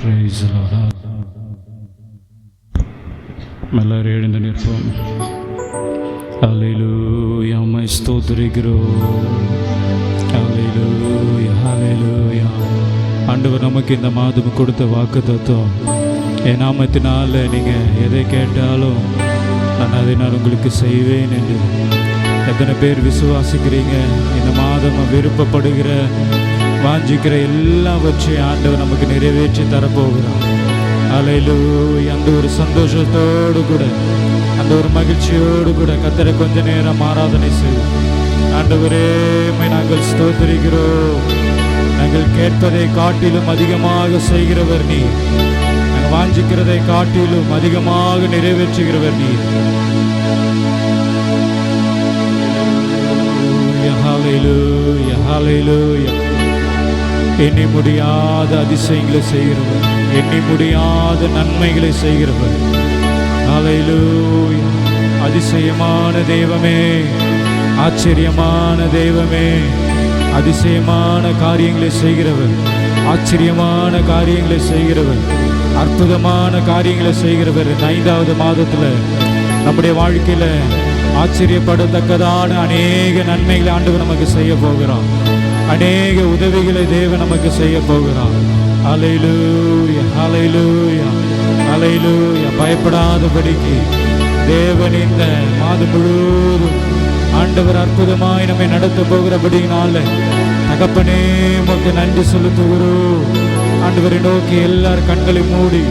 Praise the Lord. எல்லாரும் எழுந்து நிற்போம். ஹல்லேலூயா, உம்மை ஸ்தோத்திரிக்கிறோம். ஹல்லேலூயா, ஹல்லேலூயா. ஆண்டவர் நமக்கு இந்த மாதம் கொடுத்த வாக்குத்தத்தம், என் நாமத்தினால நீங்கள் எதை கேட்டாலும் நான் அதனால் உங்களுக்கு செய்வேன் என்று. எத்தனை பேர் விசுவாசிக்கிறீங்க? இந்த மாதம் விருப்பப்படுகிற வாஞ்சிக்கிற எல்லாவற்றையும் ஆண்டவர் நமக்கு நிறைவேற்றி தரப்போகிறார். ஹல்லேலூயா. அந்த ஒரு சந்தோஷத்தோடு கூட, அந்த ஒரு மகிழ்ச்சியோடு கூட கர்த்தரை கொஞ்ச நேரம் ஆராதனை செய்வோம். ஆண்டவரே, நாங்கள் ஸ்தோத்திரிக்கிறோம். நாங்கள் கேட்பதை காட்டிலும் அதிகமாக செய்கிறவர் நீர். நாங்கள் வாஞ்சிக்கிறதை காட்டிலும் அதிகமாக நிறைவேற்றுகிறவர் நீர். ஹல்லேலூயா, ஹல்லேலூயா. எண்ணி முடியாத அதிசயங்களை செய்கிறவர், எண்ணி முடியாத நன்மைகளை செய்கிறவர். ஹல்லேலூயா. அதிசயமான தெய்வமே, ஆச்சரியமான தெய்வமே, அதிசயமான காரியங்களை செய்கிறவர், ஆச்சரியமான காரியங்களை செய்கிறவர், அற்புதமான காரியங்களை செய்கிறவர். 5வது மாதத்தில் நம்முடைய வாழ்க்கையில் ஆச்சரியப்படத்தக்கதான அநேக நன்மைகளை ஆண்டவர் நமக்கு செய்ய போகிறான். அநேக உதவிகளை தேவன் நமக்கு செய்ய போகிறான். ஹல்லேலூயா, ஹல்லேலூயா, ஹல்லேலூயா. பயப்படாதபடிக்கு தேவன் இந்த மாதம் முழுவதும் ஆண்டவர் அற்புதமாய் நம்மை நடத்த போகிறபடினால தகப்பனே உமக்கு நன்றி செலுத்துகிறோம். ஆண்டவரை நோக்கி எல்லார் கண்களை மூடி,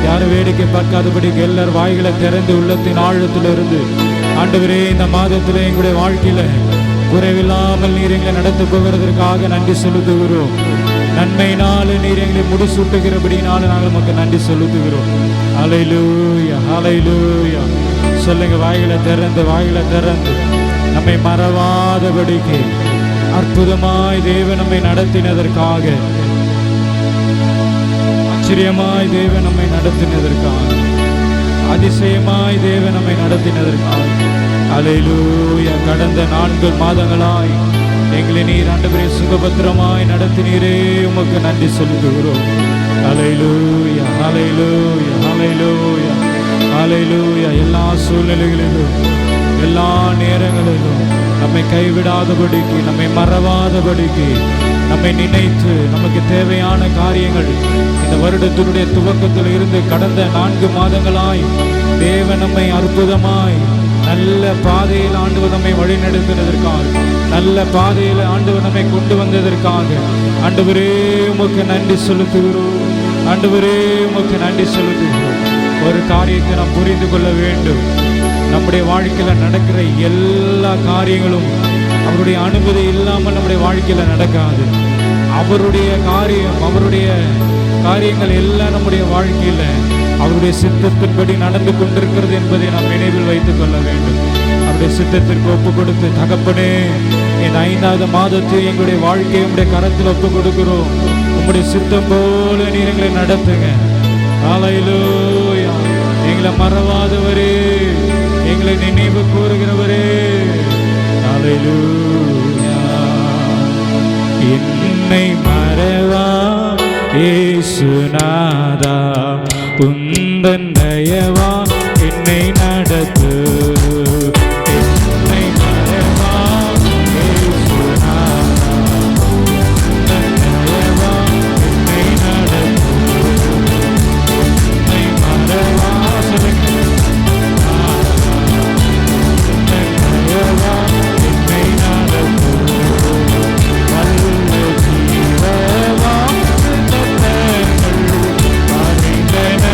யாரும் வேடிக்கை பார்க்காதபடிக்கு எல்லார் வாய்களை திறந்து உள்ளத்தின் ஆழத்திலிருந்து, ஆண்டவரே இந்த மாதத்தில் எங்களுடைய வாழ்க்கையில குறைவில்லாமல் நீர் எங்களை நடத்த போகிறதற்காக நன்றி செலுத்துகிறோம். நன்மையினால நீர் எங்களை முடிசூட்டுகிறபடினால நாங்கள் நமக்கு நன்றி செலுத்துகிறோம். ஹல்லேலூயா, ஹல்லேலூயா. சொல்லுங்க, வாய்களை திறந்து, வாய்களை திறந்து. நம்மை மறவாதபடிக்கு அற்புதமாய் தேவன் நம்மை நடத்தினதற்காக, ஆச்சரியமாய் தேவன் நம்மை நடத்தினதற்காக, அதிசயமாய் தேவன் நம்மை நடத்தினதற்காக. ஹல்லேலூயா. கடந்த 4 மாதங்களாய் எங்களை நீர் ஆண்டவரே சுகபத்திரமாய் நடத்தினீரே, உமக்கு நன்றி செலுத்துகிறோம். ஹல்லேலூயா, ஹல்லேலூயா, ஹல்லேலூயா, ஹல்லேலூயா. எல்லா சூழ்நிலைகளிலும், எல்லா நேரங்களிலும் நம்மை கைவிடாதபடிக்கு, நம்மை மறவாதபடிக்கு, நம்மை நினைத்து நமக்கு தேவையான காரியங்கள் இந்த வருடத்தினுடைய துவக்கத்தில் இருந்து கடந்த 4 மாதங்களாய் தேவன் நம்மை அற்புதமாய் நல்ல பாதையில் ஆண்டவர் நம்மை வழிநடத்தினதற்காக, நல்ல பாதையில் ஆண்டவர் நம்மை கொண்டு வந்ததற்காக ஆண்டவரே உமக்கு நன்றி செலுத்துகிறோம். ஆண்டவரே உமக்கு நன்றி செலுத்துகிறோம். ஒரு காரியத்தை நாம் புரிந்து கொள்ள வேண்டும். நம்முடைய வாழ்க்கையில் நடக்கிற எல்லா காரியங்களும் அவருடைய அனுமதி இல்லாமல் நம்முடைய வாழ்க்கையில் நடக்காது. அவருடைய காரியங்கள் எல்லாம் நம்முடைய வாழ்க்கையில் அவருடைய சித்தத்தின்படி நடந்து கொண்டிருக்கிறது என்பதை நாம் நினைவில் வைத்துக் கொள்ள வேண்டும். அவருடைய சித்தத்திற்கு ஒப்பு கொடுத்து, தகப்பனே இந்த 5வது மாதத்தை எங்களுடைய வாழ்க்கையை உங்களுடைய கரத்தில் ஒப்பு கொடுக்கிறோம். உங்களுடைய சித்தம் போல நீர் எங்களை நடத்துங்க. ஹல்லேலூயா. எங்களை மறவாதவரே, எங்களை நினைவு கூறுகிறவரே, ஹல்லேலூயா. என்னை மறவா இயேசுநாதா, உந்தன் தயவா என்னை நடத்து. என்னை மறவா இயேசுநாதா, உந்தன் தயவா என்னை நடத்து. என்னை மறவா, உந்தன் தயவா என்னை நடத்து. வல்ல ஜீவவா அறிந்தன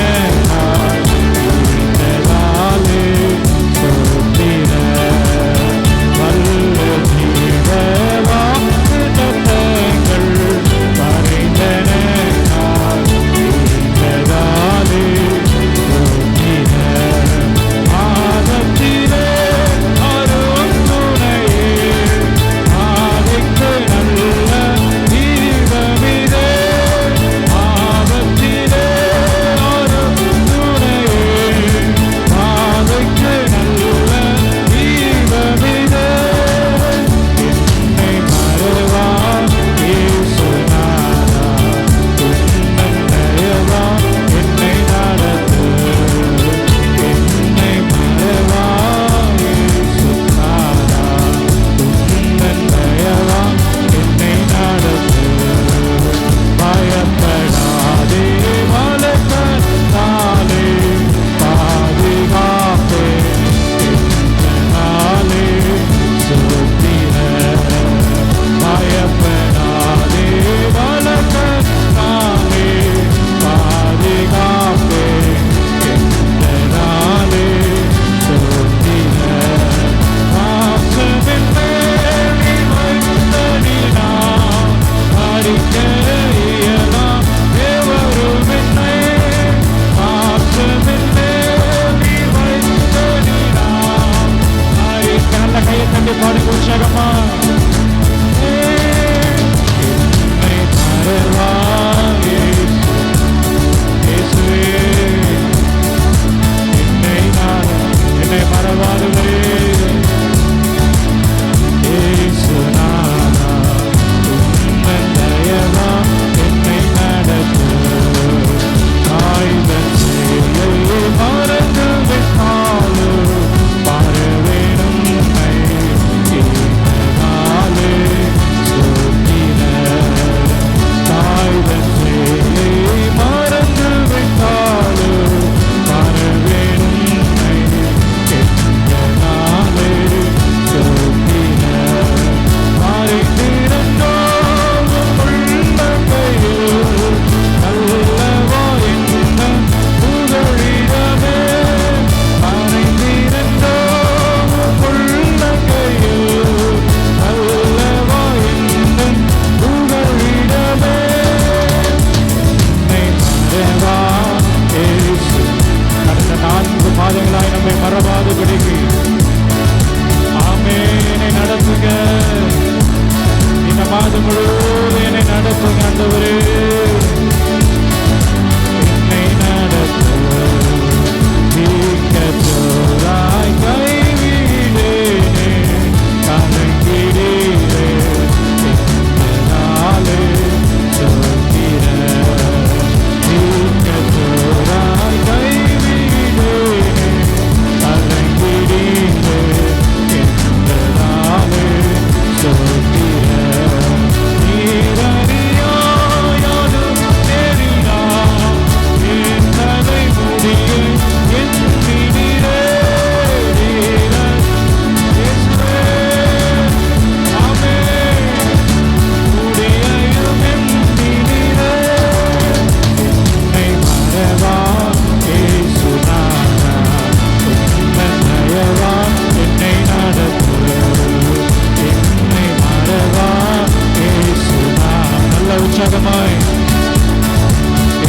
உற்சாகமாய்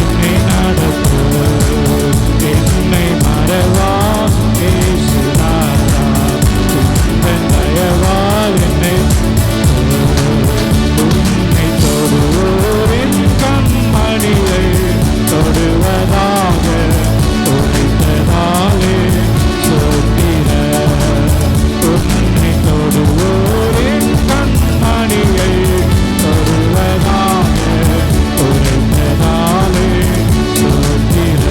என்னை நடத்து, என்னை மறவா இயேசுநாதா, உந்தன் தயவால் என்னை உன்னை தொடுவோரின் கண்மணியை தொடுவதாக உரைத்ததாலே சோத்திர. உன்னை தொடுவோரின் கண்மணியை தொடுவதாக உரைத்ததாலே சோத்திர.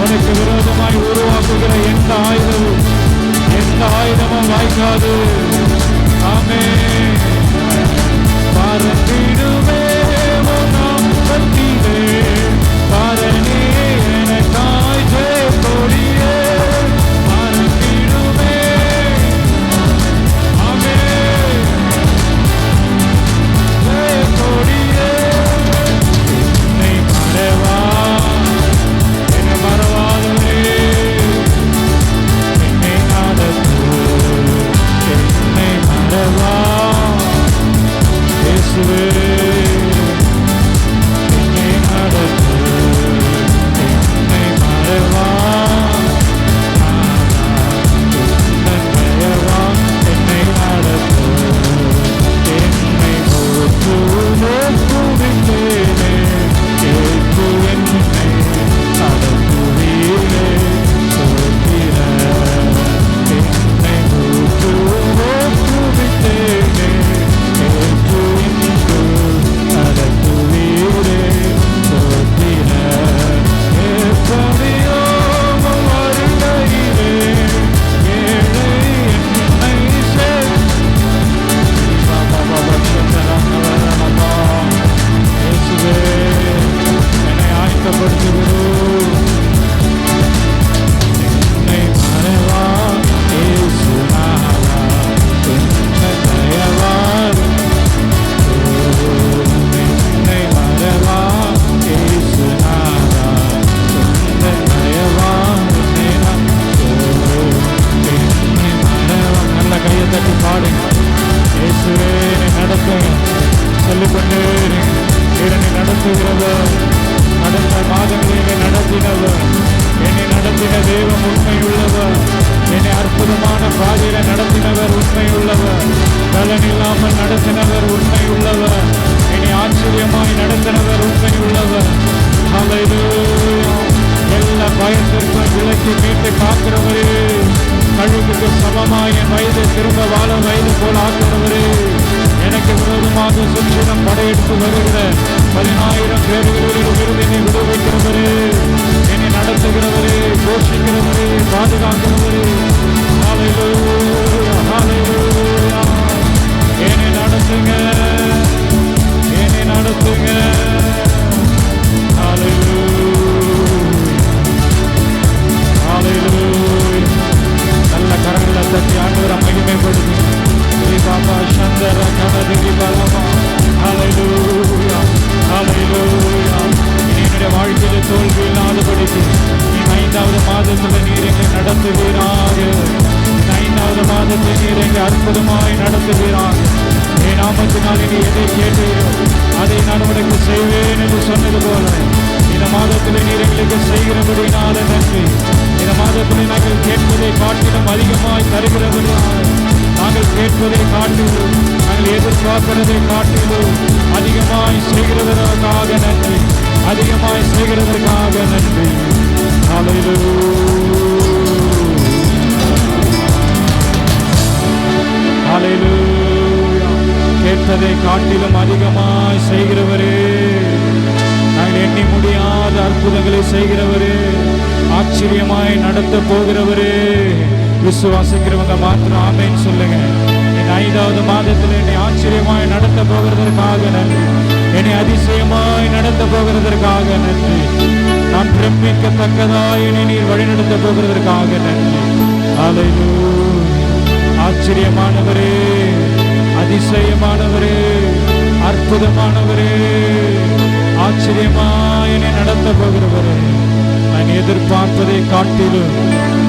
உனக்கு விரோதமாய் உருவாக்குகிற எந்த ஆயுதமும் வாய்க்காது. ஆமென். பறந்திடுவே உன் பத்திலே, பரணி எனக்காய் ஜெயக்கொடியே, பறந்திடுவே. ஆமென். ஜெயக்கொடியே, என்னை மறவா, என்னை மறவாதவரே, என்னை நடத்து, என்னை மறவா இயேசுவே, என்னை நடத்து, என்னை மறவா உந்தன் தயவா என்னை நடத்து, என்னை நோக்குவித்தேனே, கேட்டு என்னை நடத்துவீரே சோத்திர. என்னை நோக்குவித்தேனே, கேட்டு இன்று நடத்துவீரே சோத்திர. எப்படியோ வருகையிலே ஏழை என்னை இயேசுவே, என்னை ஆயத்தப்படுத்துகிறோம். என்னை மறவா இயேசுநாதா, உந்தன் தயவால். என்னை மறவா இயேசுநாதா, உந்தன் தயவால் என்னை மறவா. நல்ல கையை தட்டி பாடுங்க. இயேசுவே, என்னை நடத்துங்க சொல்லிக்கொண்டே என்னை நடத்துகிறவர், கடந்த மாதங்களில் என்னை நடத்தினவர், என்னை நடத்தின தெய்வம் உண்மையுள்ளவர், என்னை அற்புதமான பாதையில நடத்தினவர் உண்மையுள்ளவர், பலன் இல்லாமல் நடத்தினவர் உண்மையுள்ளவர், என்னை ஆச்சரியமாய் நடத்தினவர் உண்மையுள்ளவர். ஹல்லேலூயா. எல்லா பயத்திற்கும் விலக்கி மீட்டு காக்கிறவரே, கழுகுக்கு சமமாய் என் வயதை திரும்ப வாழ வயது போல் ஆக்கிறவரே, எனக்கு விரோதமாக சுற்றிடம் படையெடுத்து வருகிற 10,000 பேர்களில் என்னை விடுவிக்கிறவரே, என்னை நடத்துகிறவரே, போஷிக்கிறவரே, பாதுகாக்கிறவரே. ஹல்லேலூயா, ஹல்லேலூயா. என்னை நடத்துங்க, என்னை நடத்துங்க. ஹல்லேலூயா, ஹல்லேலூயா. நல்ல கரங்களை தட்டி ஆண்டவரை மகிமைப்படுத்தி பாபா சந்தர கனதிரி பலமா. ஹல்லேலூயா, ஹல்லேலூயா. என்னுடைய வாழ்க்கையில தோல்வி இல்லாதபடிக்கு நீ 5வது மாதத்தில் நீர் எங்களை நடத்துவீராக. 5வது மாதத்தில் நீர் எங்களை அற்புதமாய் நடத்துவீராக. என் நாமத்தினால் நீ எதை கேட்டீரோ அதை நான் உனக்கு செய்வேன் என்று சொன்னது போல இந்த மாதத்தில் நீர் எங்களுக்கு செய்கிறபடினால நன்றி. இந்த மாதத்தில் நாங்கள் கேட்பதை காட்டிலும் அதிகமாய் தருகிறபடினால, நாங்கள் கேட்பதை காட்டிலும், நாங்கள் எதிர்பார்க்கிறதை காட்டிலும் அதிகமாய் செய்கிறதற்காக நன்றி. அதிகமாய் செய்கிறதற்காக நன்றி. கேட்டதை காட்டிலும் அதிகமாய் செய்கிறவரே, நாங்கள் எண்ணி முடியாத அற்புதங்களை செய்கிறவரே, ஆச்சரியமாய் நடத்த போகிறவரே, விசுவாசிக்கிறவங்க மாத்திரம் ஆமென் சொல்லுங்க. என் 5வது மாதத்தில் என்னை ஆச்சரியமாய் நடத்த போகிறதற்காக நன்றி. என்னை அதிசயமாய் நடத்த போகிறதற்காக நன்றி. நான் பிரமிக்கத்தக்கதாய் என்னை நீர் வழிநடத்த போகிறதற்காக நன்றி. அல்லேலூயா. ஆச்சரியமானவரே, அதிசயமானவரே, அற்புதமானவரே, ஆச்சரியமாய் என்னை நடத்த போகிறவரே, நான் எதிர்பார்ப்பதை காட்டிலும்,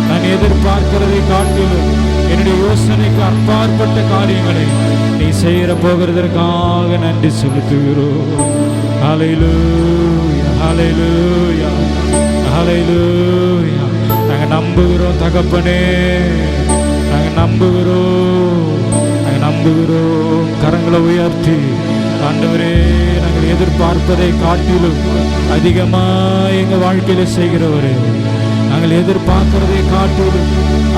நான் எதிர்பார்க்கிறதை காட்டிலும் என்னுடைய யோசனைக்கு அப்பாற்பட்ட காரியங்களை நீ செய்ய போகிறதற்காக நன்றி செலுத்துகிறோம். ஹல்லேலூயா, ஹல்லேலூயா, ஹல்லேலூயா. நாங்கள் நம்புகிறோம் தகப்பனே, நாங்கள் நம்புகிறோம், நாங்கள் நம்புகிறோம். கரங்களை உயர்த்தி ஆண்டவரே, நாங்கள் எதிர்பார்ப்பதை காட்டிலும் அதிகமாக எங்கள் வாழ்க்கையில செய்கிறவரே, நாங்கள் எதிர்பார்க்கிறதை காட்டிலும்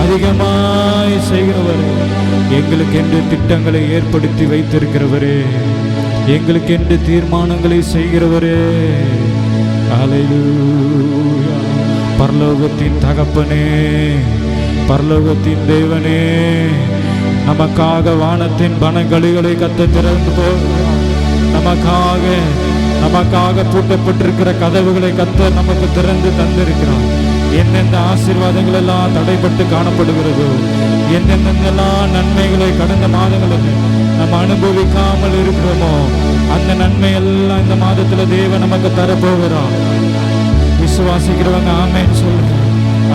அதிகமாய் செய்கிறவரே, எங்களுக்கென்று திட்டங்களை ஏற்படுத்தி வைத்திருக்கிறவரே, எங்களுக்கென்று தீர்மானங்களை செய்கிறவரே. அல்லேலூயா. பரலோகத்தின் தகப்பனே, பரலோகத்தின் தேவனே, நமக்காக வானத்தின் பனங்கழிகளை கத்த திறந்து போகிறார். நமக்காக பூட்டப்பட்டிருக்கிற கதவுகளை கத்த நமக்கு திறந்து தந்திருக்கிறார். எந்தெந்த ஆசீர்வாதங்கள் எல்லாம் தடைப்பட்டு காணப்படுகிறதோ, எந்தெந்தெல்லாம் நன்மைகளை கடந்த மாதங்களில் நம்ம அனுபவிக்காமல் இருக்கிறோமோ, அந்த நன்மை எல்லாம் இந்த மாதத்தில் தேவன் நமக்கு தரப்போகிறார். விசுவாசிக்கிறவங்க ஆமென் சொல்லுங்க.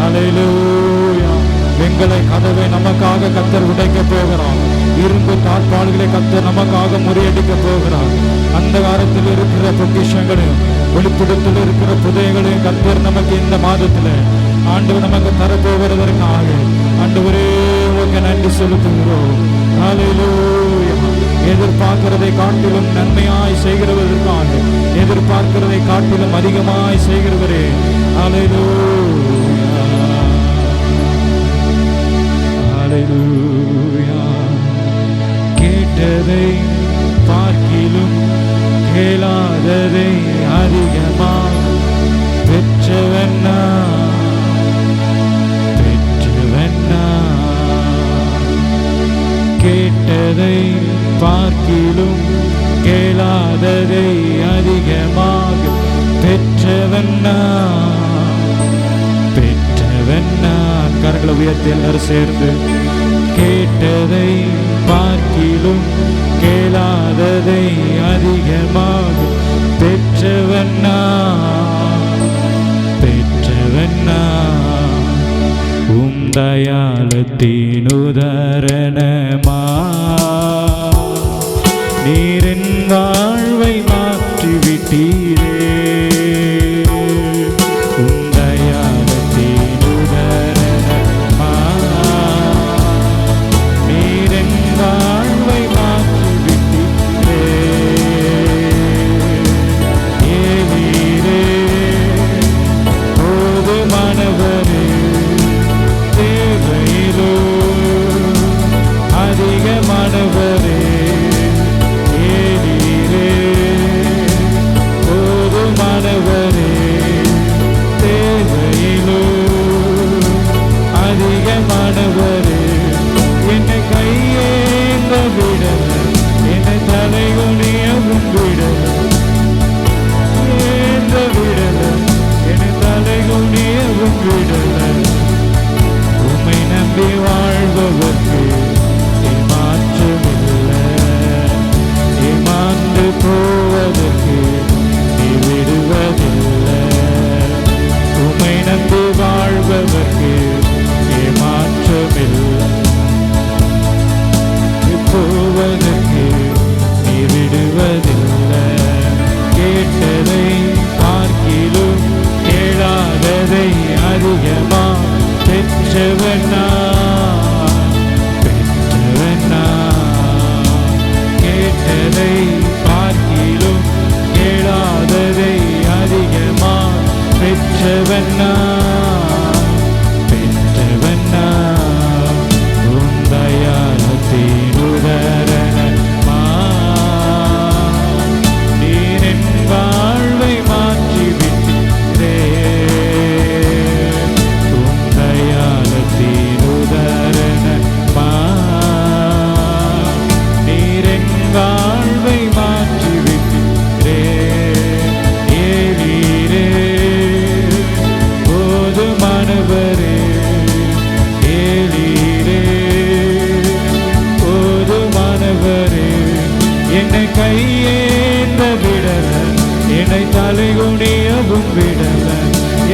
அல்லேலூயா. வெங்கல கதவை நமக்காக கத்தர் உடைக்க போகிறார். இரும்பு தாழ்பாடுகளை கத்தர் நமக்காக முறியடிக்க போகிறார். அந்த காலத்தில் இருக்கிற பொக்கிஷங்களையும் வெளிப்படத்தில் இருக்கிற புதையங்களையும் கத்தர் நமக்கு இந்த மாதத்தில் ஆண்டவர் நமக்கு தரப்போகிறதற்காக ஆண்டவரே உங்க நன்றி செலுத்துகிறோம். அல்லேலூயா. எதிர்பார்க்கிறதை காட்டிலும் நன்மையாய் செய்கிறதற்காக, எதிர்பார்க்கிறதை காட்டிலும் அதிகமாய் செய்கிறவரே. அல்லேலூயா, அல்லேலூயா. கேட்டதை பார்க்கிலும் கேளாததை அதிகமாக பெற்றவன்னா, பெற்றவன்னா. கேட்டதை பார்க்கிலும் கேளாததை அதிகமாக பெற்றவன்னா, பெற்றவன்னா. கரங்களை உயர்த்தி எல்லாரும் சேர்ந்து, கேட்டதை பார்க்கிலும் கேளாததை அதிகமாக பெற்றவன்னா, பெற்றவன்னா. உம் தயாளத்தின் உதாரணமா நீரின் வாழ்வை மாற்றிவிட்டீரே. உம் தயாளத்தின் உதாரணமா நீரின் வாழ்வை மாற்றிவிட்டீரே. ஏவீரே போதுமானவரே, தேவையிலோ அதிகமானவரே. ஏவீரே போதுமானவரே, தேவையிலோ அதிகமானவரே. என்னை கையேந்த விட, என்னை தலைகுனியவும் விட, ஏந்த விடல, என்னை தலைகுனியவும் விடல. உம்மை நம்பி வாழ்பவர்க்கு ஏமாற்றமில்லை, ஏமாந்து போவதற்கு நீ விடுவதில்லை. உம்மை நம்பி வாழ்பவர்க்கு ஏமாற்றமில்லை, போவதற்கு நீ விடுவதில்லை. கேட்டதை பார்க்கிலும் கேளாததை அதிகமா பெற்றவனா, பெற்றவனா. கேட்டதை பார்க்கிலும் கேளாததை அதிகமா பெற்றவன்னா உன் தயாளத்தின் உதரணமா. நீர் என் வாழ்வை மாற்றிவிட்டீரே, உன் தயாளத்தின் உதரணமா. நீர் என் வாழ்வை மாற்றிவிட்டீரே. ஏலீரே போதுமானவரே, ஏலீரே போதுமானவரே. என்னை கையேந்த விடல, என்னை தலைகுனியவும் விடல,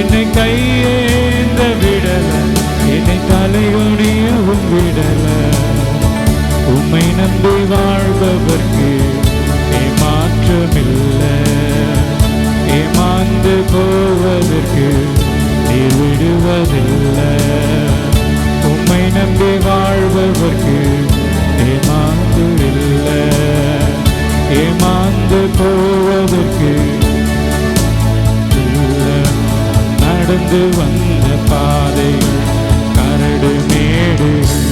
என்னை கையேந்த விடல, என்னை தலைகுனியவும் விடல. உம்மை நம்பி வாழ்பவர்க்கு ஏமாற்றமில்லை, ஏமாந்து போவதற்கு நீர் விடுவதில்லை. உம்மை நம்பி வாழ்பவர்க்கு ஏமாந்து இல்லை, ஏமாந்து போவதற்கு இல்லை. நடந்து வந்த பாதைகள் கரடு மேடுகள்,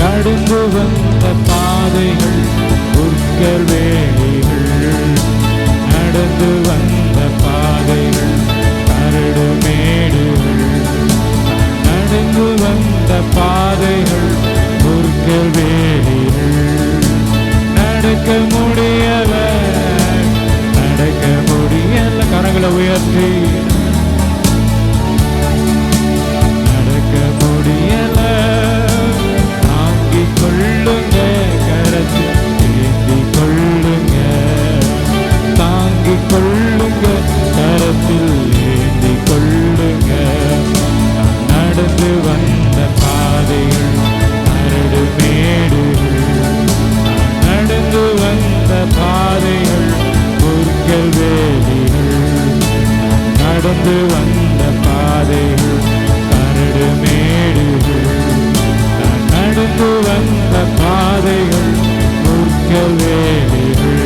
கடந்து வந்த பாதைகள் புற்கள் வேலிகள். நடந்து வந்த பாதைகள் கரடு மேடுகள், நடந்து வந்த பாதைகள் புற்கள் வேலிகள். நடக்க முடியல, நடக்க முடியல. கரங்களை உயர்த்தி நடக்க முடியல. தாங்கிக் கொள்ளுங்க, கரத்தில் ஏந்திக் கொள்ளுங்க, தாங்கிக் கொள்ளுங்க, கரத்தில் ஏந்திக் கொள்ளுங்க. நடந்து வந்த பாதைகள் கரடு மேடுகள், நடந்து வந்த பாதைகள் புற்கள் வேலிகள். நடந்து வந்த பாதைகள் கரடு மேடுகள், நடந்து வந்த பாதைகள் புற்கள் வேலிகள்.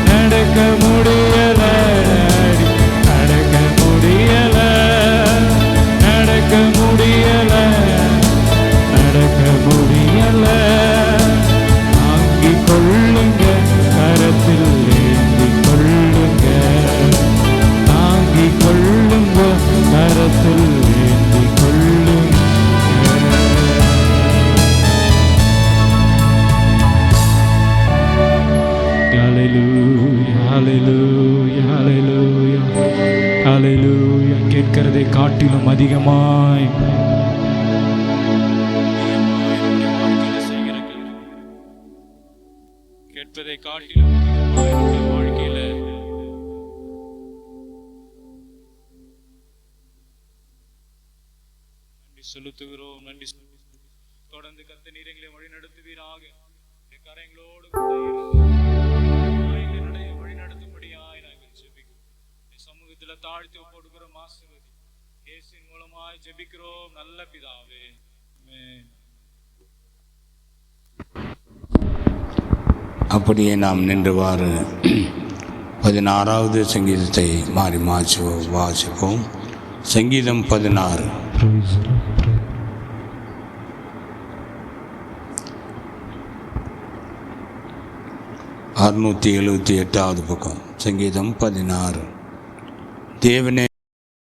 நடக்க முடியல, நடக்க முடியல, நடக்க முடியல, நடக்க முடியல. தாங்கிக் கொள்ளுங்க, கரத்தில் ஏந்திக் கொள்ளுங்க, தாங்கிக் கொள்ளுங்க, கரத்தில் ஏந்திக் கொள்ளுங்க. ஹல்லேலூயா, ஹல்லேலூயா, ஹல்லேலூயா, ஹல்லேலூயா. கேட்கிறதை காட்டிலும் அதிகமாய் கேட்பதை காட்டிலும் அதிகமாய் வாழ்க்கையில நன்றி செலுத்துகிறோம். நன்றி தொடர்ந்து கர்த்தர் நீர் எங்களை வழி நடத்துவீராக. கரங்களோடு வழி நடத்தும்படியாய் நாங்கள் ஜெபிக்கிறோம். சமூகத்துல தாழ்த்தி ஒப்புக்கொடுக்கிறோம். ஆசீர்வதி இயேசுவின் மூலமாய் ஜெபிக்கிறோம் நல்ல பிதாவே. ஆமென். அப்படியே நாம் நின்றவாறு 16வது சங்கீதத்தை மாறி வாசிப்போம். சங்கீதம் 16. 678வது பக்கம். சங்கீதம் 16. தேவனே